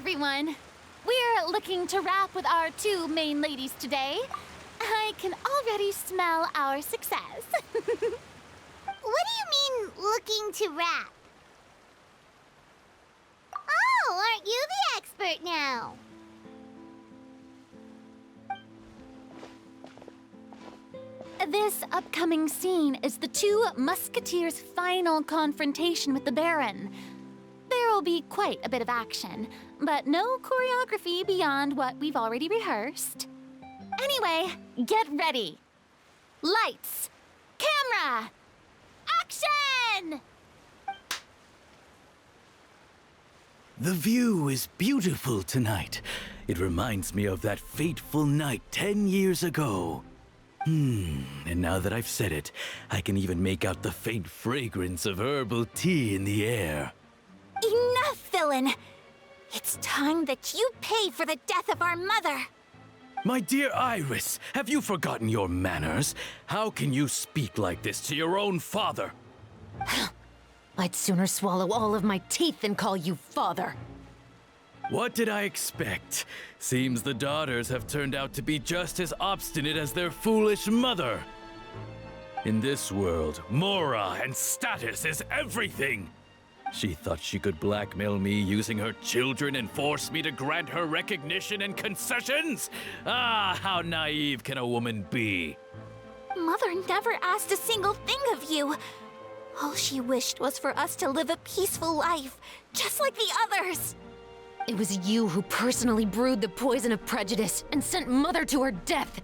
everyone! We're looking to wrap with our two main ladies today. I can already smell our success. What do you mean, looking to wrap? Oh, aren't you the expert now? This upcoming scene is the two musketeers' final confrontation with the Baron. There will be quite a bit of action, but no choreography beyond what we've already rehearsed. Anyway, get ready. Lights, camera, action! The view is beautiful tonight. It reminds me of that fateful night 10 years ago. And now that I've said it, I can even make out the faint fragrance of herbal tea in the air. Enough, villain! It's time that you pay for the death of our mother! My dear Iris, have you forgotten your manners? How can you speak like this to your own father? I'd sooner swallow all of my teeth than call you father. What did I expect? Seems the daughters have turned out to be just as obstinate as their foolish mother. In this world, Mora and status is everything. She thought she could blackmail me using her children and force me to grant her recognition and concessions? Ah, how naive can a woman be? Mother never asked a single thing of you. All she wished was for us to live a peaceful life, just like the others. It was you who personally brewed the poison of prejudice and sent Mother to her death.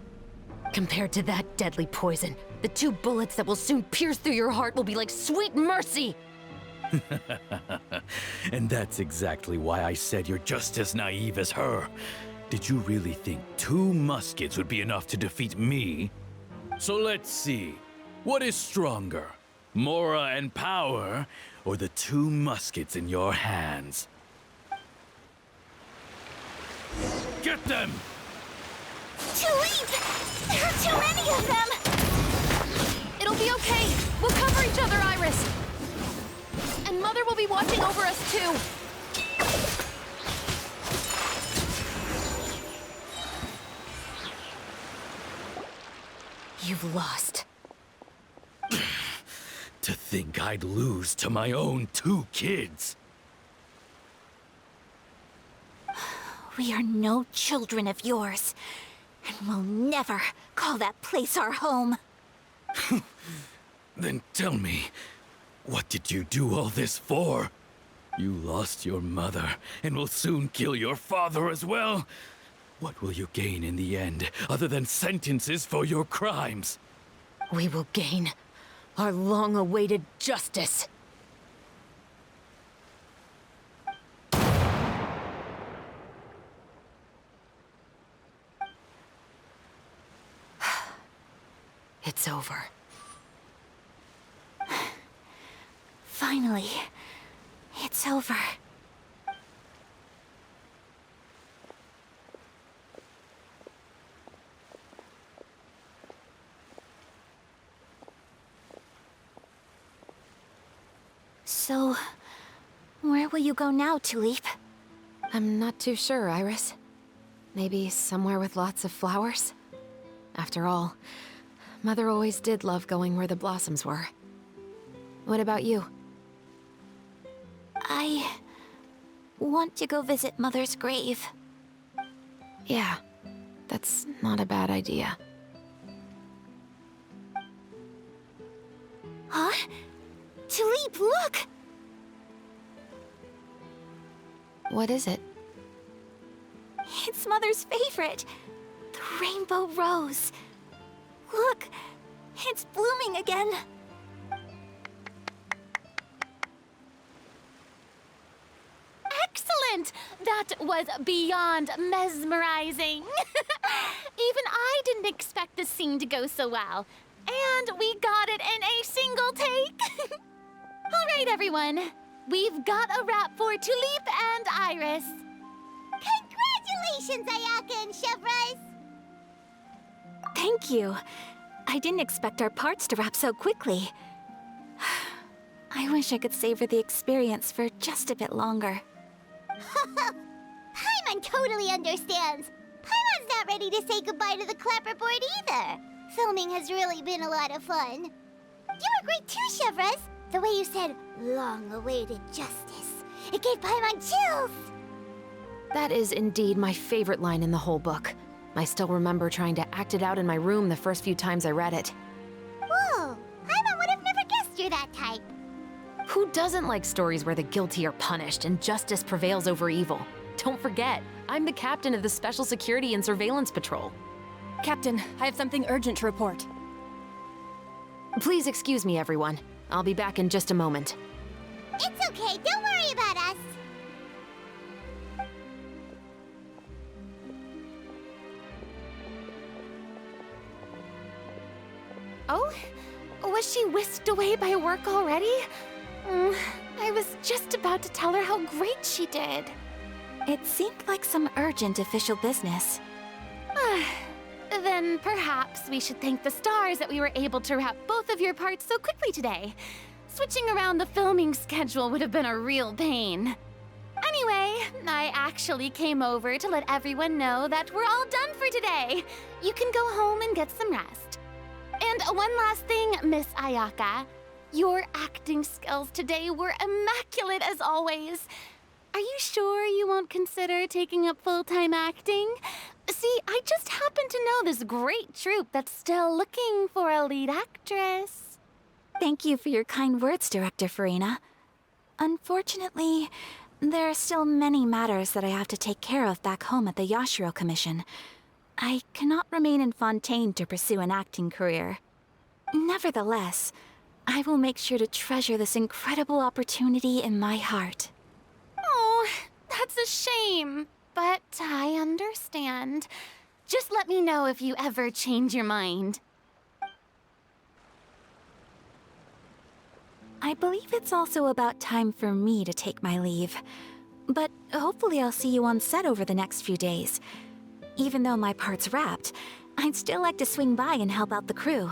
Compared to that deadly poison, the 2 bullets that will soon pierce through your heart will be like sweet mercy. And that's exactly why I said you're just as naive as her. Did you really think 2 muskets would be enough to defeat me? So let's see. What is stronger? Mora and power, or the 2 muskets in your hands? Get them! Tulip! There are too many of them! It'll be okay. We'll cover each other, Iris. And Mother will be watching over us, too. You've lost. To think I'd lose to my own 2 kids. We are no children of yours, and we'll never call that place our home. Then tell me, what did you do all this for? You lost your mother, and will soon kill your father as well. What will you gain in the end, other than sentences for your crimes? We will gain our long-awaited justice. It's over. Finally, it's over. So, where will you go now, Tulip? I'm not too sure, Iris. Maybe somewhere with lots of flowers? After all, Mother always did love going where the blossoms were. What about you? I want to go visit Mother's grave. Yeah, that's not a bad idea. Huh? Tulip, look! What is it? It's Mother's favorite, the rainbow rose. Look, it's blooming again. Excellent! That was beyond mesmerizing. Even I didn't expect this scene to go so well. And we got it in a single take. All right, everyone. We've got a wrap for Tulip and Iris. Congratulations, Ayaka and Chevres! Thank you. I didn't expect our parts to wrap so quickly. I wish I could savor the experience for just a bit longer. Paimon totally understands. Paimon's not ready to say goodbye to the clapperboard either. Filming has really been a lot of fun. You were great too, Chevres. The way you said, long-awaited justice. It gave Paimon chills. That is indeed my favorite line in the whole book. I still remember trying to act it out in my room the first few times I read it. Whoa, Paimon would have never guessed you're that type. Who doesn't like stories where the guilty are punished and justice prevails over evil? Don't forget, I'm the captain of the Special Security and Surveillance Patrol. Captain, I have something urgent to report. Please excuse me, everyone. I'll be back in just a moment. It's okay, don't worry about us. Oh? Was she whisked away by work already? I was just about to tell her how great she did. It seemed like some urgent official business. Then perhaps we should thank the stars that we were able to wrap both of your parts so quickly today. Switching around the filming schedule would have been a real pain. Anyway, I actually came over to let everyone know that we're all done for today. You can go home and get some rest. And one last thing, Miss Ayaka. Your acting skills today were immaculate as always. Are you sure you won't consider taking up full-time acting? See, I just happen to know this great troupe that's still looking for a lead actress. Thank you for your kind words, Director Farina. Unfortunately, there are still many matters that I have to take care of back home at the Yashiro Commission. I cannot remain in Fontaine to pursue an acting career. Nevertheless, I will make sure to treasure this incredible opportunity in my heart. Oh, that's a shame. But I understand. Just let me know if you ever change your mind. I believe it's also about time for me to take my leave. But hopefully I'll see you on set over the next few days. Even though my part's wrapped, I'd still like to swing by and help out the crew.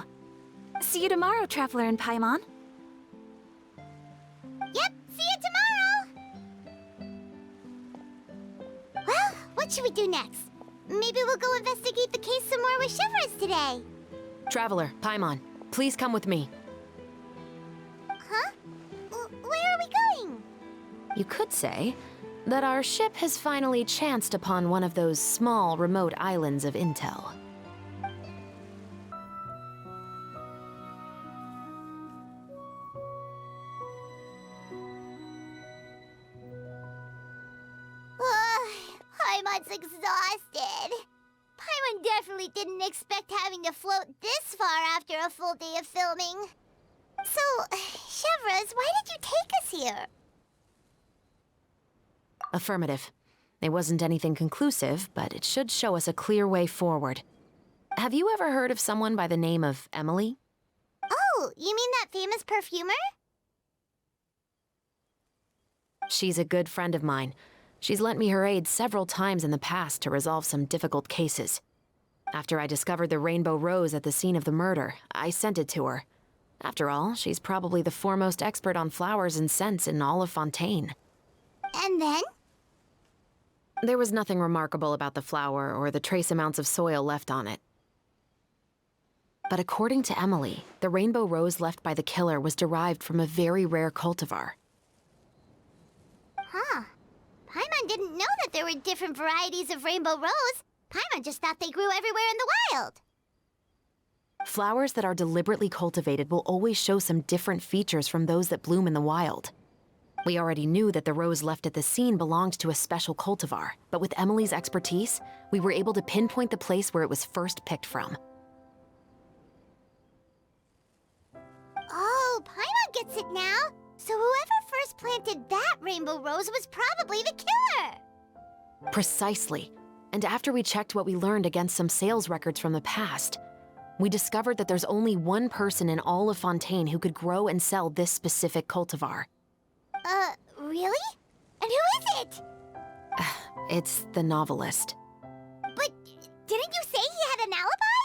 See you tomorrow, Traveler and Paimon. Yep, see you tomorrow! Well, what should we do next? Maybe we'll go investigate the case some more with Chevres today. Traveler, Paimon, please come with me. Huh? Where are we going? You could say that our ship has finally chanced upon one of those small, remote islands of intel. Paimon's exhausted. Paimon definitely didn't expect having to float this far after a full day of filming. So, Chevres, why did you take us here? Affirmative. It wasn't anything conclusive, but it should show us a clear way forward. Have you ever heard of someone by the name of Emily? Oh, you mean that famous perfumer? She's a good friend of mine. She's lent me her aid several times in the past to resolve some difficult cases. After I discovered the rainbow rose at the scene of the murder, I sent it to her. After all, she's probably the foremost expert on flowers and scents in all of Fontaine. And then? There was nothing remarkable about the flower or the trace amounts of soil left on it. But according to Emily, the rainbow rose left by the killer was derived from a very rare cultivar. Huh. Paimon didn't know that there were different varieties of rainbow rose. Paimon just thought they grew everywhere in the wild. Flowers that are deliberately cultivated will always show some different features from those that bloom in the wild. We already knew that the rose left at the scene belonged to a special cultivar, but with Emily's expertise, we were able to pinpoint the place where it was first picked from. Oh, Paimon gets it now. So whoever first planted that rainbow rose was probably the killer. Precisely. And after we checked what we learned against some sales records from the past, we discovered that there's only one person in all of Fontaine who could grow and sell this specific cultivar. Really? And who is it? It's the novelist. But didn't you say he had an alibi?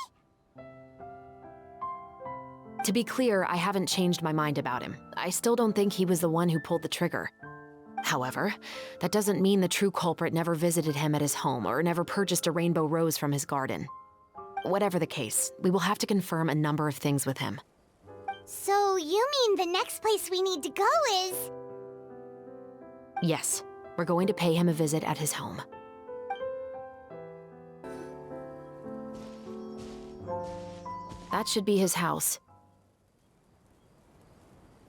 To be clear, I haven't changed my mind about him. I still don't think he was the one who pulled the trigger. However, that doesn't mean the true culprit never visited him at his home or never purchased a rainbow rose from his garden. Whatever the case, we will have to confirm a number of things with him. So you mean the next place we need to go is... Yes, we're going to pay him a visit at his home. That should be his house.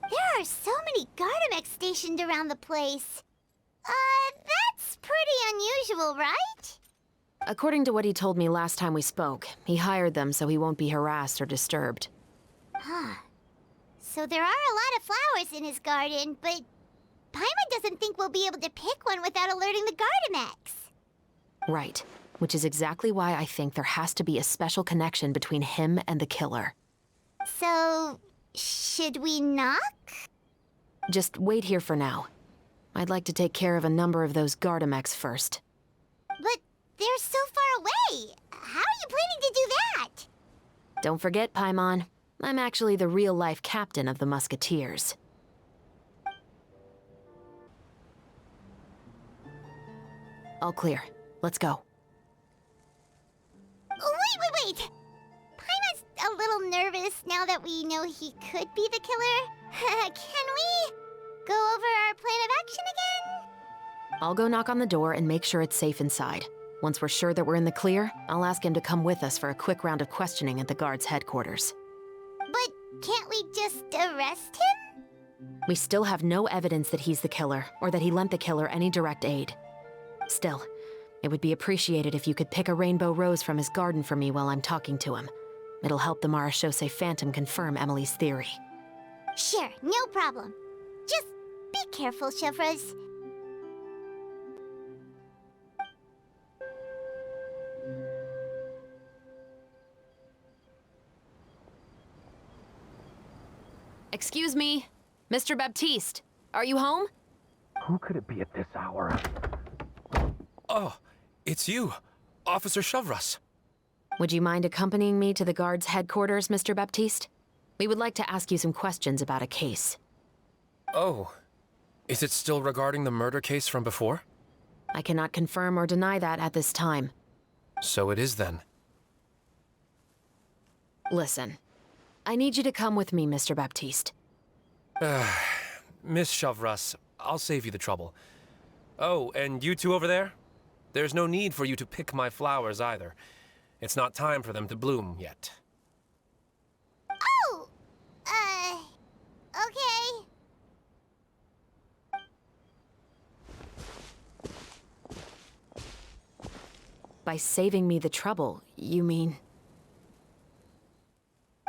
There are so many Gardamex stationed around the place. That's pretty unusual, right? According to what he told me last time we spoke, he hired them so he won't be harassed or disturbed. Huh. So there are a lot of flowers in his garden, but Paimon doesn't think we'll be able to pick one without alerting the Gardamex. Right, which is exactly why I think there has to be a special connection between him and the killer. So, should we knock? Just wait here for now. I'd like to take care of a number of those Gardamex first. But they're so far away. How are you planning to do that? Don't forget, Paimon, I'm actually the real-life captain of the Musketeers. All clear. Let's go. Wait! Paimon's a little nervous now that we know he could be the killer. Can we go over our plan of action again? I'll go knock on the door and make sure it's safe inside. Once we're sure that we're in the clear, I'll ask him to come with us for a quick round of questioning at the guard's headquarters. But can't we just arrest him? We still have no evidence that he's the killer, or that he lent the killer any direct aid. Still, it would be appreciated if you could pick a rainbow rose from his garden for me while I'm talking to him. It'll help the Marachose Phantom confirm Emily's theory. Sure, no problem. Just be careful, Chevres. Excuse me, Mr. Baptiste, are you home? Who could it be at this hour? Oh, it's you, Officer Chevres. Would you mind accompanying me to the guard's headquarters, Mr. Baptiste? We would like to ask you some questions about a case. Oh, is it still regarding the murder case from before? I cannot confirm or deny that at this time. So it is then. Listen, I need you to come with me, Mr. Baptiste. Miss Chevres, I'll save you the trouble. Oh, and you two over there? There's no need for you to pick my flowers either. It's not time for them to bloom yet. Oh! Okay. By saving me the trouble, you mean...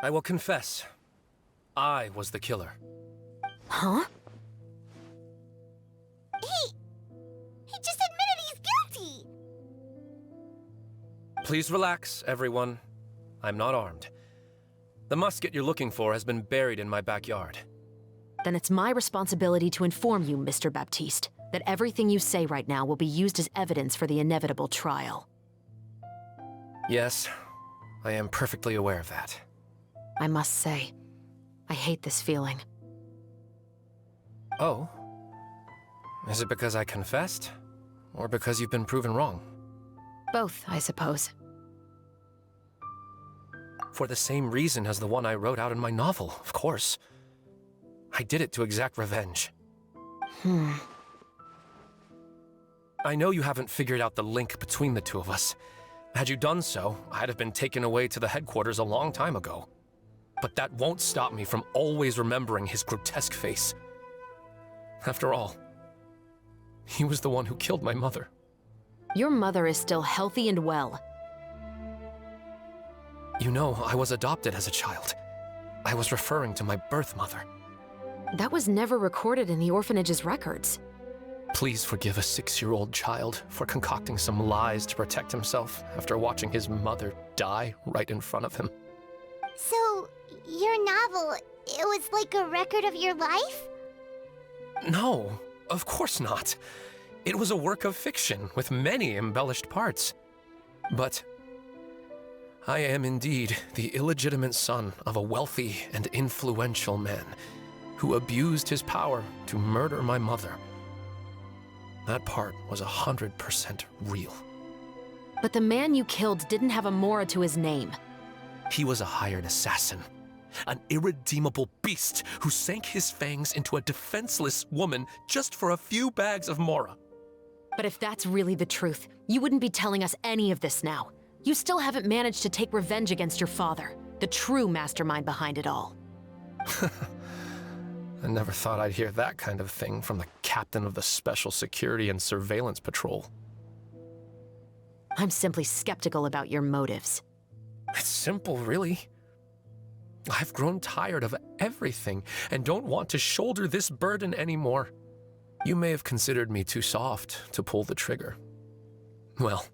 I will confess, I was the killer. Huh? He just admitted he's guilty! Please relax, everyone. I'm not armed. The musket you're looking for has been buried in my backyard. Then it's my responsibility to inform you, Mr. Baptiste, that everything you say right now will be used as evidence for the inevitable trial. Yes, I am perfectly aware of that. I must say, I hate this feeling. Oh? Is it because I confessed? Or because you've been proven wrong? Both, I suppose. For the same reason as the one I wrote out in my novel, of course. I did it to exact revenge. I know you haven't figured out the link between the two of us. Had you done so, I'd have been taken away to the headquarters a long time ago. But that won't stop me from always remembering his grotesque face. After all, he was the one who killed my mother. Your mother is still healthy and well. You know, I was adopted as a child. I was referring to my birth mother. That was never recorded in the orphanage's records. Please forgive a 6-year-old child for concocting some lies to protect himself after watching his mother die right in front of him. So, your novel, it was like a record of your life? No, of course not. It was a work of fiction with many embellished parts. But I am indeed the illegitimate son of a wealthy and influential man who abused his power to murder my mother. That part was 100% real. But the man you killed didn't have a Mora to his name. He was a hired assassin. An irredeemable beast who sank his fangs into a defenseless woman just for a few bags of Mora. But if that's really the truth, you wouldn't be telling us any of this now. You still haven't managed to take revenge against your father, the true mastermind behind it all. I never thought I'd hear that kind of thing from the captain of the Special Security and Surveillance Patrol. I'm simply skeptical about your motives. It's simple, really. I've grown tired of everything and don't want to shoulder this burden anymore. You may have considered me too soft to pull the trigger. Well,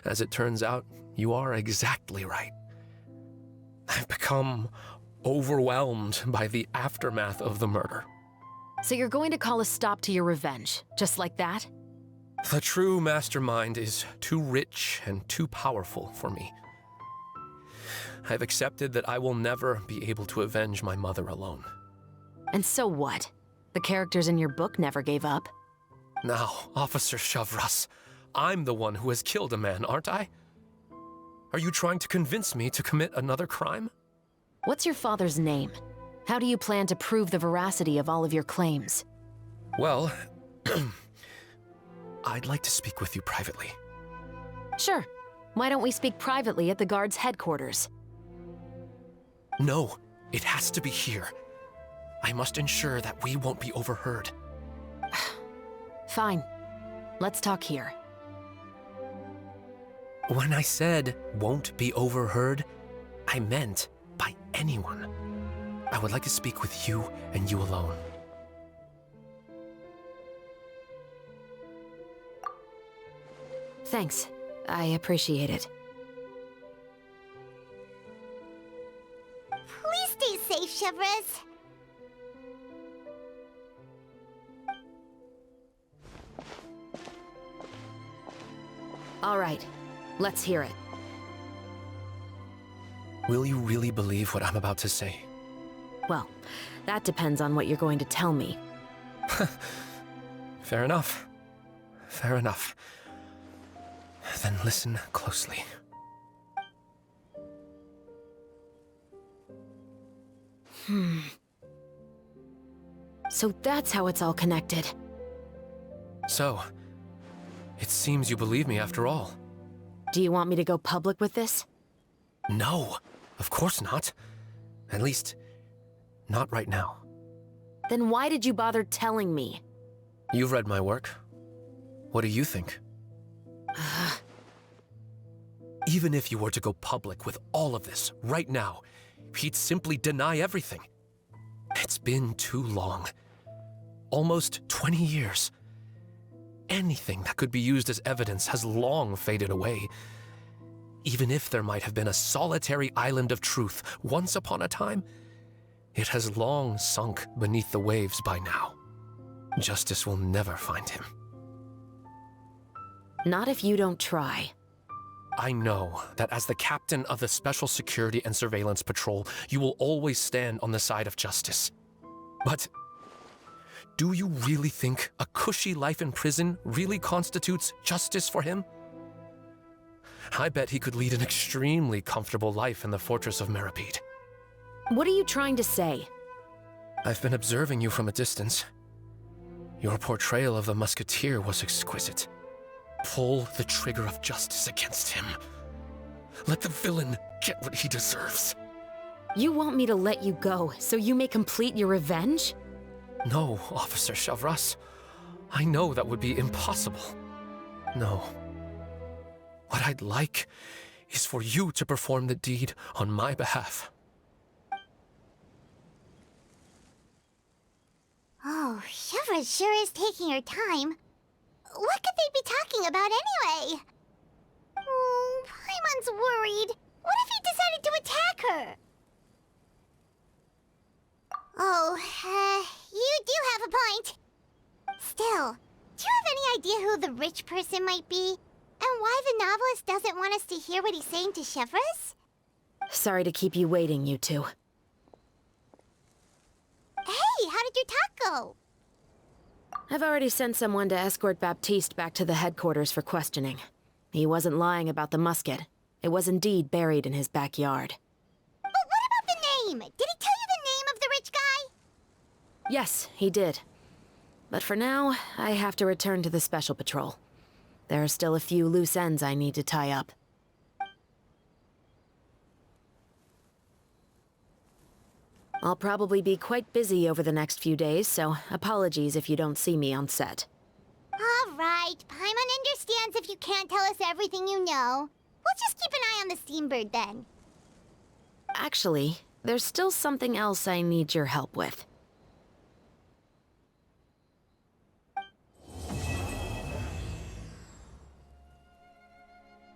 as it turns out, you are exactly right. I've become overwhelmed by the aftermath of the murder. So you're going to call a stop to your revenge, just like that? The true mastermind is too rich and too powerful for me. I've accepted that I will never be able to avenge my mother alone. And so what? The characters in your book never gave up. Now, Officer Shavras, I'm the one who has killed a man, aren't I? Are you trying to convince me to commit another crime? What's your father's name? How do you plan to prove the veracity of all of your claims? Well, I'd like to speak with you privately. Sure. Why don't we speak privately at the guard's headquarters? No, it has to be here. I must ensure that we won't be overheard. Fine. Let's talk here. When I said won't be overheard, I meant by anyone. I would like to speak with you and you alone. Thanks. I appreciate it. Please stay safe, Shavras. All right. Let's hear it. Will you really believe what I'm about to say? Well, that depends on what you're going to tell me. Fair enough. Fair enough. Then listen closely. So that's how it's all connected. So, it seems you believe me after all. Do you want me to go public with this? No, of course not. At least, not right now. Then why did you bother telling me? You've read my work. What do you think? Even if you were to go public with all of this right now, he'd simply deny everything. It's been too long. Almost 20 years. Anything that could be used as evidence has long faded away. Even if there might have been a solitary island of truth once upon a time, it has long sunk beneath the waves by now. Justice will never find him. Not if you don't try. I know that as the captain of the Special Security and Surveillance Patrol, you will always stand on the side of justice. But do you really think a cushy life in prison really constitutes justice for him? I bet he could lead an extremely comfortable life in the fortress of Meripede. What are you trying to say? I've been observing you from a distance. Your portrayal of the musketeer was exquisite. Pull the trigger of justice against him. Let the villain get what he deserves. You want me to let you go so you may complete your revenge? No, Officer Shavras. I know that would be impossible. No. What I'd like is for you to perform the deed on my behalf. Oh, Shavras sure is taking her time. What could they be talking about anyway? Oh, Paimon's worried. What if he decided to attack her? Oh, you do have a point. Still, do you have any idea who the rich person might be? And why the novelist doesn't want us to hear what he's saying to Shavras? Sorry to keep you waiting, you two. Hey, how did your talk go? I've already sent someone to escort Baptiste back to the headquarters for questioning. He wasn't lying about the musket. It was indeed buried in his backyard. But what about the name? Did he tell you the name of the rich guy? Yes, he did. But for now, I have to return to the Special Patrol. There are still a few loose ends I need to tie up. I'll probably be quite busy over the next few days, so apologies if you don't see me on set. All right, Paimon understands if you can't tell us everything you know. We'll just keep an eye on the Steambird then. Actually, there's still something else I need your help with.